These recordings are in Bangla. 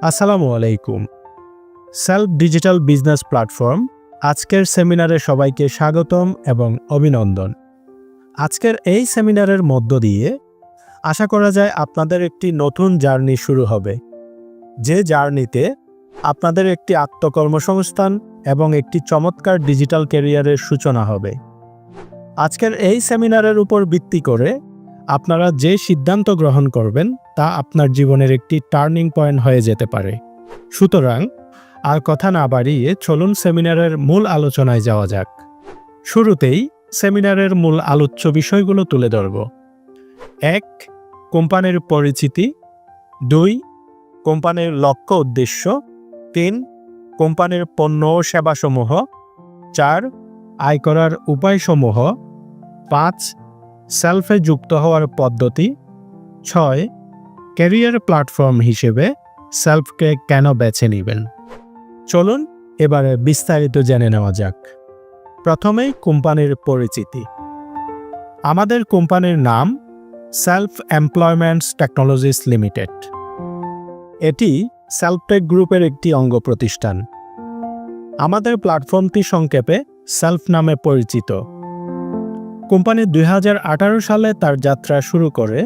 আসসালামু আলাইকুম। সেলফ ডিজিটাল বিজনেস প্ল্যাটফর্ম আজকের সেমিনারে সবাইকে স্বাগতম এবং অভিনন্দন। আজকের এই সেমিনারের মধ্য দিয়ে আশা করা যায় আপনাদের একটি নতুন জার্নি শুরু হবে, যে জার্নিতে আপনাদের একটি আত্মকর্মসংস্থান এবং একটি চমৎকার ডিজিটাল ক্যারিয়ারের সূচনা হবে। আজকের এই সেমিনারের উপর ভিত্তি করে আপনারা যে সিদ্ধান্ত গ্রহণ করবেন তা আপনার জীবনের একটি টার্নিং পয়েন্ট হয়ে যেতে পারে। সুতরাং আর কথা না বাড়িয়ে চলুন সেমিনারের মূল আলোচনায় যাওয়া যাক। শুরুতেই সেমিনারের মূল আলোচ্য বিষয়গুলো তুলে ধরব। 1. কোম্পানির পরিচিতি। 2. কোম্পানির লক্ষ্য উদ্দেশ্য। 3. কোম্পানির পণ্য ও সেবাসমূহ। 4. আয় করার উপায়সমূহ। 5. সেলফে যুক্ত হওয়ার পদ্ধতি। 6. ক্যারিয়ার প্ল্যাটফর্ম হিসেবে সেলফকে কেন বেছে নেবেন। চলুন এবারে বিস্তারিত জেনে নেওয়া যাক। প্রথমেই কোম্পানির পরিচিতি। আমাদের কোম্পানির নাম সেলফ এমপ্লয়মেন্টস টেকনোলজিস লিমিটেড। এটি সেলফটেক গ্রুপের একটি অঙ্গ প্রতিষ্ঠান। আমাদের প্ল্যাটফর্মটি সংক্ষেপে সেলফ নামে পরিচিত। কোম্পানি 2018 সালে তার যাত্রা শুরু করে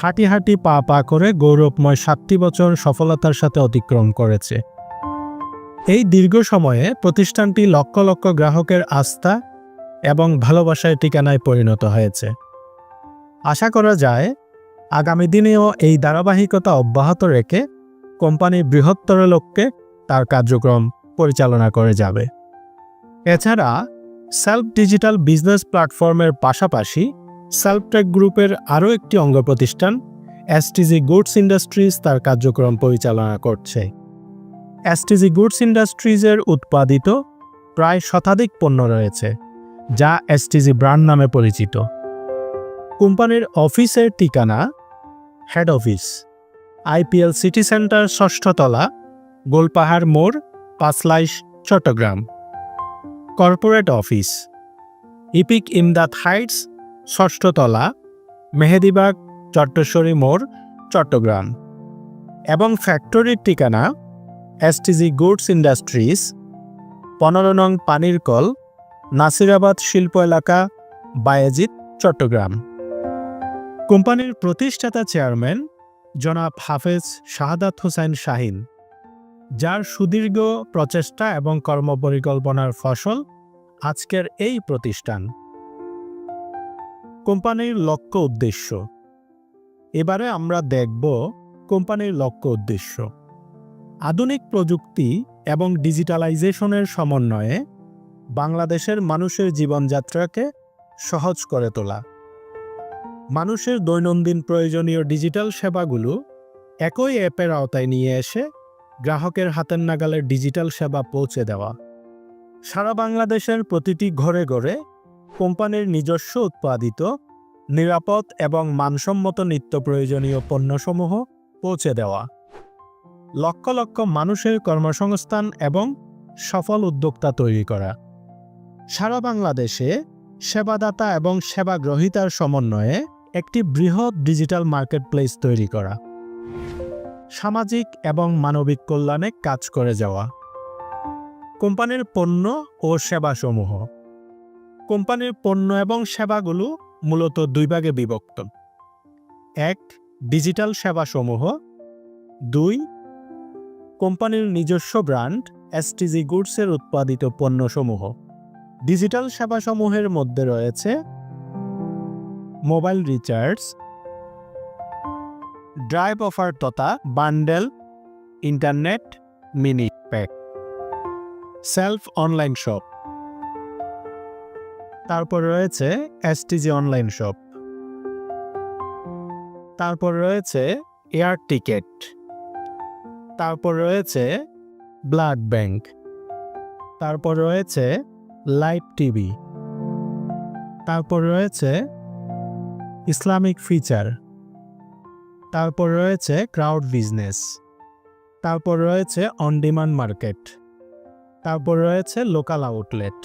হাঁটি হাঁটি পা পা করে গৌরবময় 7টি বছর সফলতার সাথে অতিক্রম করেছে। এই দীর্ঘ সময়ে প্রতিষ্ঠানটি লক্ষ লক্ষ গ্রাহকের আস্থা এবং ভালোবাসার ঠিকানায় পরিণত হয়েছে। আশা করা যায় আগামী দিনেও এই ধারাবাহিকতা অব্যাহত রেখে কোম্পানি বৃহত্তর লক্ষ্যে তার কার্যক্রম পরিচালনা করে যাবে। এছাড়া সেলফ ডিজিটাল বিজনেস প্ল্যাটফর্মের পাশাপাশি সেলফটেক গ্রুপের আরও একটি অঙ্গ প্রতিষ্ঠান এসটিজি গুডস ইন্ডাস্ট্রিজ তার কার্যক্রম পরিচালনা করছে। এসটিজি গুডস ইন্ডাস্ট্রিজের উৎপাদিত প্রায় শতাধিক পণ্য রয়েছে, যা এসটিজি ব্র্যান্ড নামে পরিচিত। কোম্পানির অফিসের ঠিকানা head office, IPL city centre, 6ষ্ঠ তলা, গোলপাহাড় মোড়, Panchlaish, Chattogram. Corporate office Epic Imdad heights, 6ষ্ঠ তলা, মেহেদিবাগ, চট্টশ্বরী মোড়, চট্টগ্রাম। এবং ফ্যাক্টরির ঠিকানা এসটিজি গুডস ইন্ডাস্ট্রিজ, 15 নং পানির কল, নাসিরাবাদ শিল্প এলাকা, বায়েজিদ, চট্টগ্রাম। কোম্পানির প্রতিষ্ঠাতা চেয়ারম্যান জনাব হাফেজ শাহাদাত হোসেন শাহিন, যার সুদীর্ঘ প্রচেষ্টা এবং কর্মপরিকল্পনার ফসল আজকের এই প্রতিষ্ঠান। কোম্পানির লক্ষ্য উদ্দেশ্য। এবারে আমরা দেখব কোম্পানির লক্ষ্য উদ্দেশ্য। আধুনিক প্রযুক্তি এবং ডিজিটালাইজেশনের সমন্বয়ে বাংলাদেশের মানুষের জীবনযাত্রাকে সহজ করে তোলা। মানুষের দৈনন্দিন প্রয়োজনীয় ডিজিটাল সেবাগুলো একই অ্যাপের আওতায় নিয়ে এসে গ্রাহকের হাতের নাগালে ডিজিটাল সেবা পৌঁছে দেওয়া। সারা বাংলাদেশের প্রতিটি ঘরে ঘরে কোম্পানির নিজস্ব উৎপাদিত নিরাপদ এবং মানসম্মত নিত্য প্রয়োজনীয় পণ্যসমূহ পৌঁছে দেওয়া। লক্ষ লক্ষ মানুষের কর্মসংস্থান এবং সফল উদ্যোক্তা তৈরি করা। সারা বাংলাদেশে সেবাদাতা এবং সেবা গ্রহীতার সমন্বয়ে একটি বৃহৎ ডিজিটাল মার্কেটপ্লেস তৈরি করা। সামাজিক এবং মানবিক কল্যাণে কাজ করে যাওয়া। কোম্পানির পণ্য ও সেবাসমূহ। কোম্পানির পণ্য এবং সেবাগুলো মূলত দুই ভাগে বিভক্ত। 1. ডিজিটাল সেবাসমূহ। 2. কোম্পানির নিজস্ব ব্র্যান্ড এসটিজি গুডসের উৎপাদিত পণ্যসমূহ। ডিজিটাল সেবাসমূহের মধ্যে রয়েছে মোবাইল রিচার্জ, ড্রাইভ অফার তথা bundle, internet, mini pack, self online shop. তারপর রয়েছে এসটিজি অনলাইন শপ। তারপর রয়েছে এয়ার টিকেট। তারপর রয়েছে ব্লাড ব্যাংক। তারপর রয়েছে লাইভ টিভি। তারপর রয়েছে ইসলামিক ফিচার। তারপর রয়েছে ক্রাউড বিজনেস। তারপর রয়েছে অন ডিমান্ড মার্কেট। তারপর রয়েছে লোকাল আউটলেট।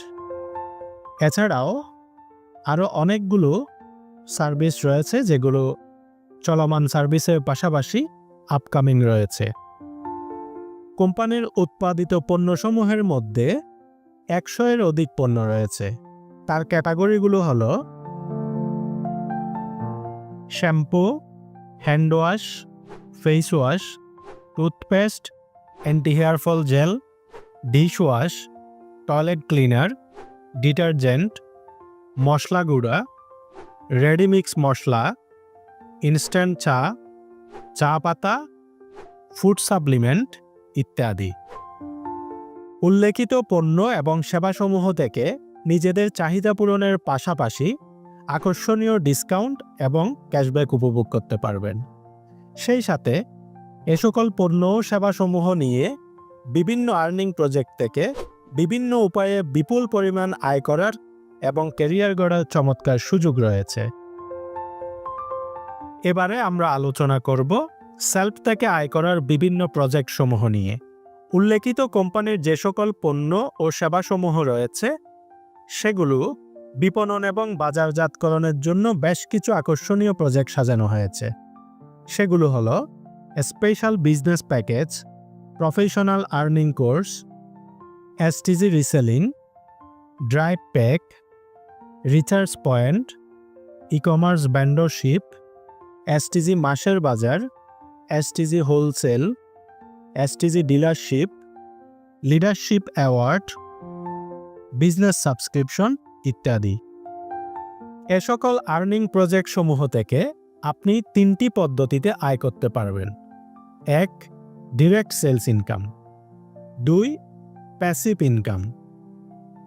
এছাড়াও আরও অনেকগুলো সার্ভিস রয়েছে, যেগুলো চলমান সার্ভিসের পাশাপাশি আপকামিং রয়েছে। কোম্পানির উৎপাদিত পণ্যসমূহের মধ্যে 100-এর অধিক পণ্য রয়েছে। তার ক্যাটাগরিগুলো হলো shampoo, hand wash, face wash, toothpaste, anti hair fall gel, dish wash, toilet cleaner, detergent, মশলা গুঁড়া, রেডিমিক্স মশলা, ইনস্ট্যান্ট চা, চা পাতা, ফুড সাপ্লিমেন্ট ইত্যাদি। উল্লেখিত পণ্য এবং সেবাসমূহ থেকে নিজেদের চাহিদা পূরণের পাশাপাশি আকর্ষণীয় ডিসকাউন্ট এবং ক্যাশব্যাক উপভোগ করতে পারবেন। সেই সাথে এ সকল পণ্য ও সেবাসমূহ নিয়ে বিভিন্ন আর্নিং প্রজেক্ট থেকে বিভিন্ন উপায়ে বিপুল পরিমাণ আয় করার এবং ক্যারিয়ার গড়ার চমৎকার সুযোগ রয়েছে। এবারে আমরা আলোচনা করব সেলফ থেকে আয় করার বিভিন্ন প্রজেক্ট সমূহ নিয়ে। উল্লেখিত কোম্পানির যে সকল পণ্য ও সেবাসমূহ রয়েছে সেগুলো বিপণন এবং বাজারজাতকরণের জন্য বেশ কিছু আকর্ষণীয় প্রজেক্ট সাজানো হয়েছে। সেগুলো হলো special business package, professional earning course, STG reselling, drive pack, recharge point, e-commerce vendorship, STG মাসের বাজার, STG wholesale, STG dealership, leadership award, business subscription ইত্যাদি। এ সকল আর্নিং প্রজেক্ট সমূহ থেকে আপনি 3টি পদ্ধতিতে আয় করতে পারবেন। 1. Direct sales income, 2. Passive income,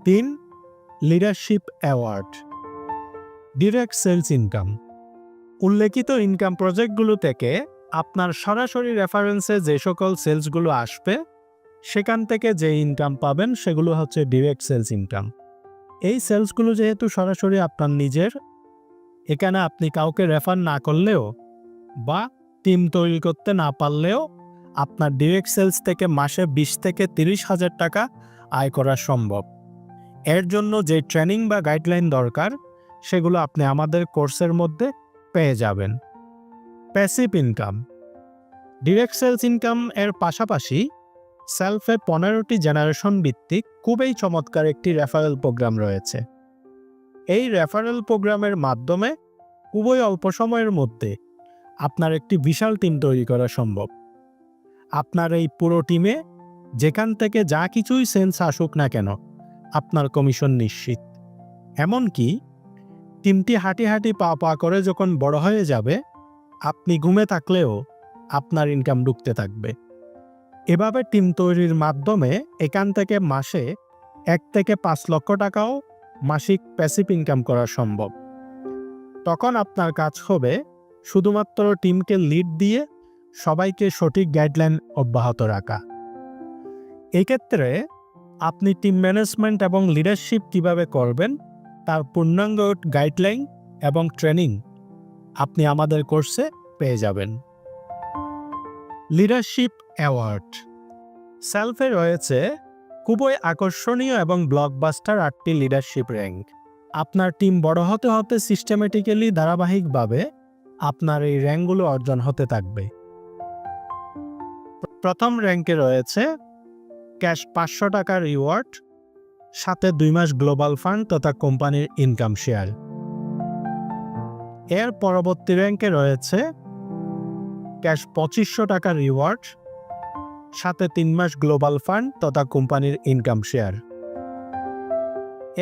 3. Leadership award. Direct sales income, উল্লেখিত ইনকাম প্রজেক্টগুলো থেকে আপনার সরাসরি রেফারেন্সে যে সকল সেলসগুলো আসবে সেখান থেকে যে ইনকাম পাবেন সেগুলো হচ্ছে ডিরেক্ট সেলস ইনকাম। এই সেলসগুলো যেহেতু সরাসরি আপনার নিজের, এখানে আপনি কাউকে রেফার না করলেও বা টিম তৈরি করতে না পারলেও আপনার ডিরেক্ট সেলস থেকে মাসে 20 থেকে 30 হাজার টাকা আয় করা সম্ভব। এর জন্য যে ট্রেনিং বা গাইডলাইন দরকার সেগুলো আপনি আমাদের কোর্সের মধ্যে পেয়ে যাবেন। Passive income, direct sales income এর পাশাপাশি সেলফে 15টি জেনারেশন ভিত্তিক খুবই চমৎকার একটি রেফারেল প্রোগ্রাম রয়েছে। এই রেফারেল প্রোগ্রামের মাধ্যমে খুবই অল্প সময়ের মধ্যে আপনার একটি বিশাল টিম তৈরি করা সম্ভব। আপনার এই পুরো টিমে যেখান থেকে যা কিছুই সেন্স আসুক না কেন আপনার কমিশন নিশ্চিত। এমনকি টিমটি হাঁটি হাঁটি পা পা করে যখন বড় হয়ে যাবে আপনি ঘুমে থাকলেও আপনার ইনকাম ঢুকতে থাকবে। এভাবে টিম তৈরির মাধ্যমে এখান থেকে মাসে 1 থেকে 5 লক্ষ টাকাও মাসিক প্যাসিভ ইনকাম করা সম্ভব। তখন আপনার কাজ হবে শুধুমাত্র টিমকে লিড দিয়ে সবাইকে সঠিক গাইডলাইন অব্যাহত রাখা। এক্ষেত্রে আপনি টিম ম্যানেজমেন্ট এবং লিডারশিপ কিভাবে করবেন তার পূর্ণাঙ্গ গাইডলাইন এবং ট্রেনিং আপনি আমাদের কোর্সে পেয়ে যাবেন। লিডারশিপ অ্যাওয়ার্ড, সেলফে রয়েছে খুবই আকর্ষণীয় এবং ব্লকবাস্টার 8টি লিডারশিপ র্যাঙ্ক। আপনার টিম বড় হতে হতে সিস্টেমেটিক্যালি ধারাবাহিকভাবে আপনার এই র্যাঙ্কগুলো অর্জন হতে থাকবে। প্রথম র্যাঙ্কে রয়েছে ক্যাশ 500 টাকা রিওয়ার্ড, সাথে 2 মাস গ্লোবাল ফান্ড তথা কোম্পানির ইনকাম শেয়ার। এর পরবর্তী র্যাঙ্কে রয়েছে ক্যাশ 2500 টাকা রিওয়ার্ড, সাথে 3 মাস গ্লোবাল ফান্ড তথা কোম্পানির ইনকাম শেয়ার।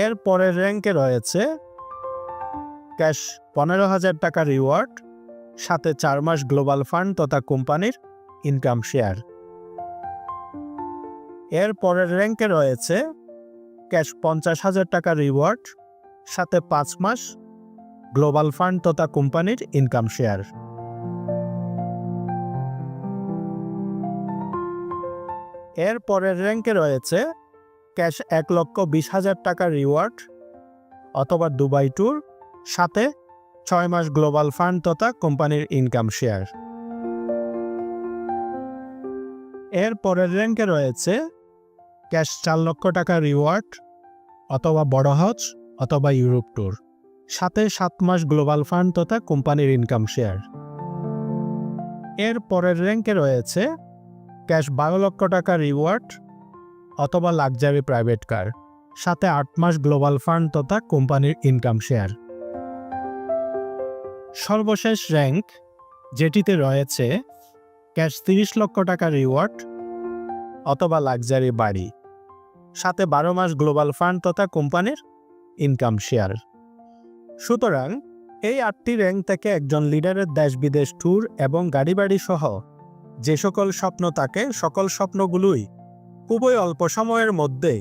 এর পরের র্যাঙ্কে রয়েছে ক্যাশ 15,000 টাকা রিওয়ার্ড, সাথে 4 মাস গ্লোবাল ফান্ড তথা কোম্পানির ইনকাম শেয়ার। এর পরের র্যাঙ্কে রয়েছে ক্যাশ 50,000 টাকা রিওয়ার্ড, সাথে 5 মাস গ্লোবাল ফান্ড তথা কোম্পানির ইনকাম শেয়ার। এর পরের র্যাঙ্কে রয়েছে ক্যাশ 1,20,000 টাকা রিওয়ার্ড অথবা দুবাই ট্যুর, সাথে 6 মাস গ্লোবাল ফান্ড তথা কোম্পানির ইনকাম শেয়ার। এর পরের র্যাঙ্কে রয়েছে ক্যাশ 4 লক্ষ টাকা রিওয়ার্ড অথবা বড় হজ অথবা ইউরোপ ট্যুর, সাথে 7 মাস গ্লোবাল ফান্ড তথা কোম্পানির ইনকাম শেয়ার। এর পরের র্যাঙ্কে রয়েছে ক্যাশ 12 লক্ষ টাকা রিওয়ার্ড অথবা লাক্সারি প্রাইভেট কার, সাথে 8 মাস গ্লোবাল ফান্ড তথা কোম্পানির ইনকাম শেয়ার। সর্বশেষ র্যাঙ্ক যেটিতে রয়েছে ক্যাশ 30 লক্ষ টাকা রিওয়ার্ড অথবা লাক্সারি বাড়ি, সাথে 12 মাস গ্লোবাল ফান্ড তথা কোম্পানির ইনকাম শেয়ার। সুতরাং এই 8টি র্যাঙ্ক থেকে একজন লিডারের দেশ বিদেশ ট্যুর এবং গাড়ি বাড়ি সহ যে সকল স্বপ্ন থাকে, সকল স্বপ্নগুলোই খুবই অল্প সময়ের মধ্যে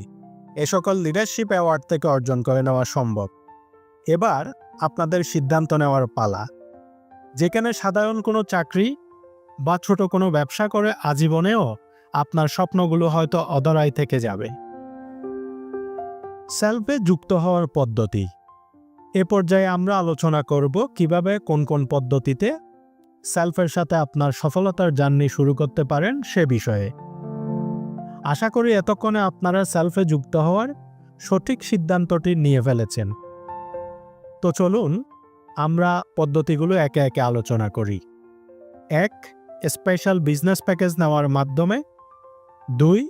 এ সকল লিডারশিপ অ্যাওয়ার্ড থেকে অর্জন করে নেওয়া সম্ভব। এবার আপনাদের সিদ্ধান্ত নেওয়ার পালা। যেখানে সাধারণ কোনো চাকরি বা ছোট কোনো ব্যবসা করে আজীবনেও আপনার স্বপ্নগুলো হয়তো অধরাই থেকে যাবে। সেলফে যুক্ত হওয়ার পদ্ধতি। এ পর্যায়ে আমরা আলোচনা করব কিভাবে কোন কোন পদ্ধতিতে সেলফের সাথে আপনার সফলতার জার্নি শুরু করতে পারেন সে বিষয়ে। আশা করি এতক্ষণে আপনারা সেলফে যুক্ত হওয়ার সঠিক সিদ্ধান্তটি নিয়ে ফেলেছেন। তো চলুন আমরা পদ্ধতিগুলো একে একে আলোচনা করি। 1. স্পেশাল বিজনেস প্যাকেজ নেওয়ার মাধ্যমে। 2.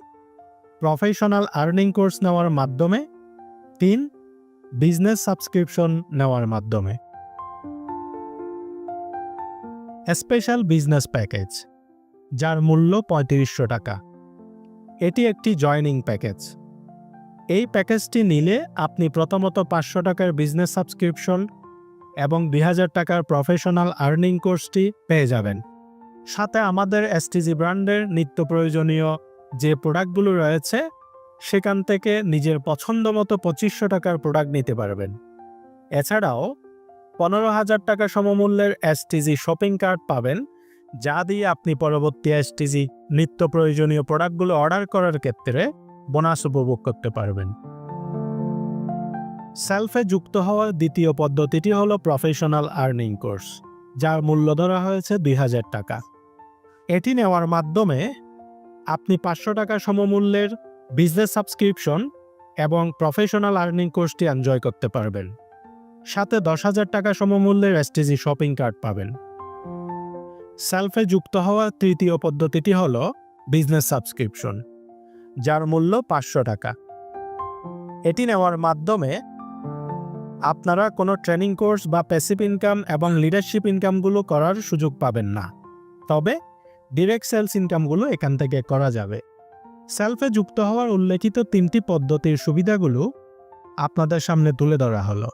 প্রফেশনাল আর্নিং কোর্স নেওয়ার মাধ্যমে। 3. বিজনেস সাবস্ক্রিপশন নেওয়ার মাধ্যমে। স্পেশাল বিজনেস প্যাকেজ, যার মূল্য 3500 টাকা। এটি একটি জয়নিং প্যাকেজ। এই প্যাকেজটি নিলে আপনি প্রথমত 500 টাকার বিজনেস সাবস্ক্রিপশন এবং 2000 টাকার প্রফেশনাল আর্নিং কোর্সটি পেয়ে যাবেন। সাথে আমাদের এসটিজি ব্র্যান্ডের নিত্য প্রয়োজনীয় যে প্রোডাক্টগুলো রয়েছে সেখান থেকে নিজের পছন্দ মতো 2500 টাকার প্রোডাক্ট নিতে পারবেন। এছাড়াও 15,000 টাকা সমমূল্যের এসটিজি শপিং কার্ড পাবেন, যা দিয়ে আপনি পরবর্তী এসটিজি নিত্য প্রয়োজনীয় প্রোডাক্টগুলো অর্ডার করার ক্ষেত্রে বোনাস উপভোগ করতে পারবেন। সেলফে যুক্ত হওয়ার দ্বিতীয় পদ্ধতিটি হলো প্রফেশনাল আর্নিং কোর্স, যার মূল্য ধরা হয়েছে 2000 টাকা। এটি নেওয়ার মাধ্যমে আপনি 500 টাকা সমমূল্যের বিজনেস সাবস্ক্রিপশন এবং প্রফেশনাল আর্নিং কোর্সটি এনজয় করতে পারবেন। সাথে 10,000 টাকা সমমূল্যের এসটিজি শপিং কার্ড পাবেন। সেলফে যুক্ত হওয়ার তৃতীয় পদ্ধতিটি হলো বিজনেস সাবস্ক্রিপশন, যার মূল্য 500 টাকা। এটি নেওয়ার মাধ্যমে আপনারা কোনো ট্রেনিং কোর্স বা প্যাসিভ ইনকাম এবং লিডারশিপ ইনকামগুলো করার সুযোগ পাবেন না, তবে ডিরেক্ট সেলস ইনকামগুলো এখান থেকে করা যাবে। সেলফে যুক্ত হওয়ার উল্লেখিত 3টি পদ্ধতির সুবিধাগুলো আপনাদের সামনে তুলে ধরা হলো।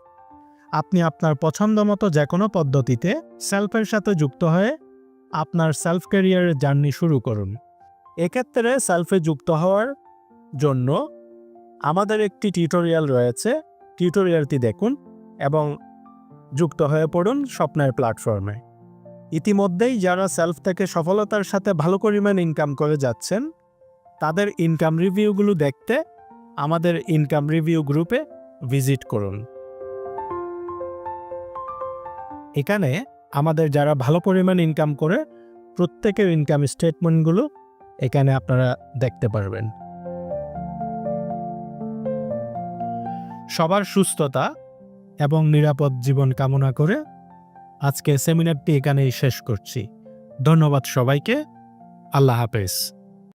আপনি আপনার পছন্দ মতো যে কোনো পদ্ধতিতে সেলফের সাথে যুক্ত হয়ে আপনার সেলফ ক্যারিয়ারের জার্নি শুরু করুন। এক্ষেত্রে সেলফে যুক্ত হওয়ার জন্য আমাদের একটি টিউটোরিয়াল রয়েছে, টিউটোরিয়ালটি দেখুন এবং যুক্ত হয়ে পড়ুন স্বপ্নের প্ল্যাটফর্মে। ইতিমধ্যেই যারা সেলফ থেকে সফলতার সাথে ভালো পরিমাণ ইনকাম করে যাচ্ছেন তাদের ইনকাম রিভিউগুলো দেখতে আমাদের ইনকাম রিভিউ গ্রুপে ভিজিট করুন। এখানে আমাদের যারা ভালো পরিমাণ ইনকাম করে প্রত্যেকের ইনকাম স্টেটমেন্টগুলো এখানে আপনারা দেখতে পারবেন। সবার সুস্থতা এবং নিরাপদ জীবন কামনা করে আজকে সেমিনারটি এখানেই শেষ করছি। ধন্যবাদ সবাইকে। আল্লাহ হাফেজ।